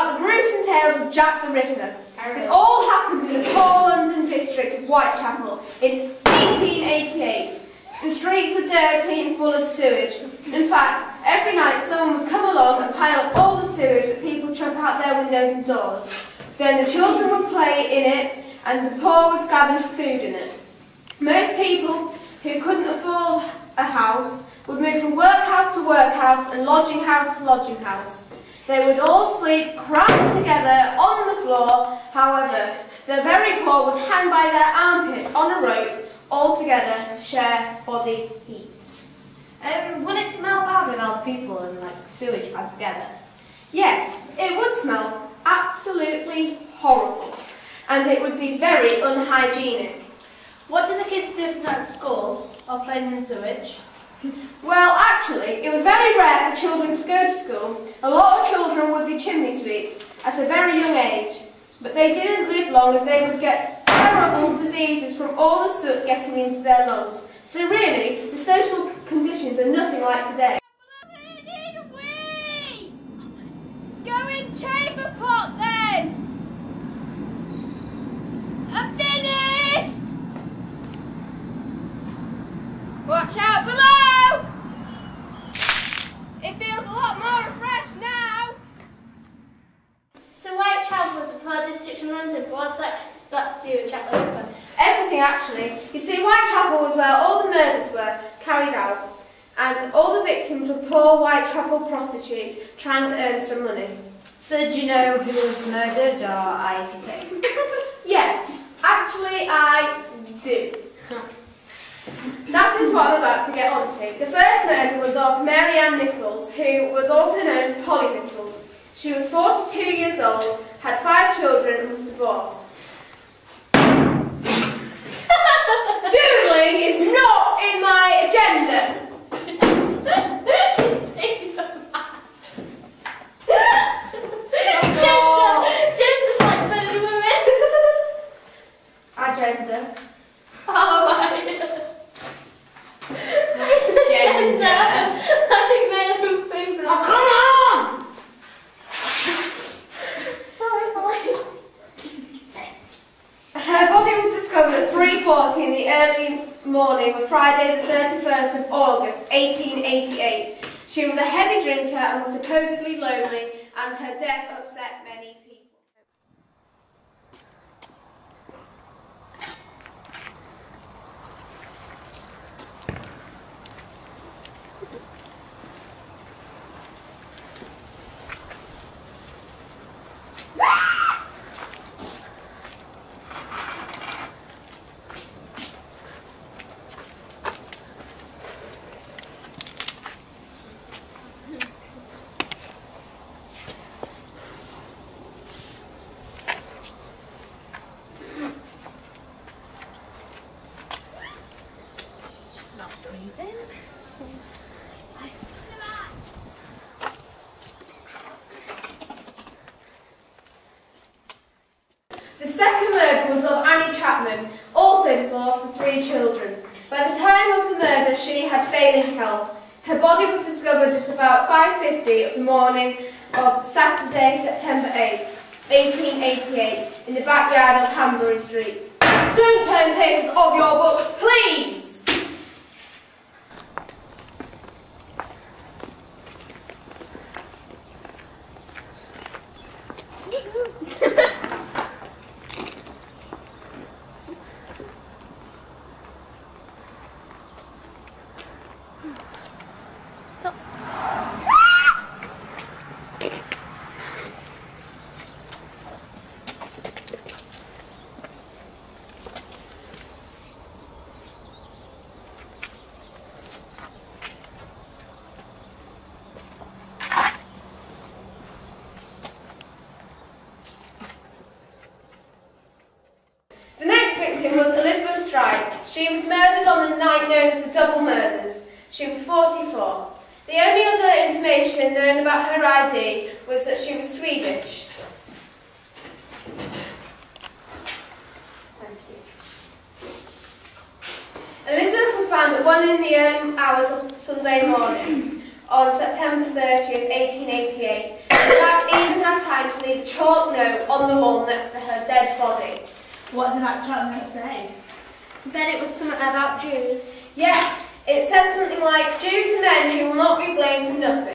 about the gruesome tales of Jack the Ripper. It all happened in the poor London district of Whitechapel in 1888. The streets were dirty and full of sewage. In fact, every night someone would come along and pile up all the sewage that people chuck out their windows and doors. Then the children would play in it and the poor would scavenge for food in it. Most people who couldn't afford a house would move from workhouse to workhouse and lodging house to lodging house. They would all sleep crammed together on the floor. However, the very poor would hang by their armpits on a rope all together to share body heat. Would it smell bad with all the people and like sewage back together? Yes, it would smell absolutely horrible, and it would be very unhygienic. What do the kids do at school or playing in sewage? Well, actually, it was very rare for children to go to school. A lot of children would be chimney sweeps at a very young age, but they didn't live long as they would get terrible diseases from all the soot getting into their lungs. So really, the social conditions are nothing like today. Go in chamber pot then! I'm finished! Watch out below! It feels a lot more refreshed now! So Whitechapel was the poor district in London, but what's that got to do with Jack the Ripper? Everything actually. You see, Whitechapel was where all the murders were carried out, and all the victims were poor Whitechapel prostitutes trying to earn some money. So do you know who was murdered, or I do think? Yes, actually I do. That is what I'm about to get on to. The first murder was of Mary Ann Nichols, who was also known as Polly Nichols. She was 42 years old, had 5 children and was divorced. Doodling is not in my agenda. Gender's like men and women. Agenda. Oh my god. Gender. I think men and women. Oh, come on! Her body was discovered at 3:40 in the early morning of Friday the 31st of August 1888. She was a heavy drinker and was supposedly lonely, and her death upset many people. The second murder was of Annie Chapman, also divorced with 3 children. By the time of the murder, she had failing health. Her body was discovered at about 5:50 of the morning of Saturday, September 8th, 1888, in the backyard of Hanbury Street. Don't turn pages of your book, please! Was Elizabeth Stride. She was murdered on the night known as the Double Murders. She was 44. The only other information known about her ID was that she was Swedish. Thank you. Elizabeth was found at 1 in the early hours of Sunday morning on September 30th, 1888. In fact, even had time time to leave a chalk note on the wall next to her dead body. What did that chalk note say? I bet it was something about Jews. Yes, it says something like, Jews are men who will not be blamed for nothing.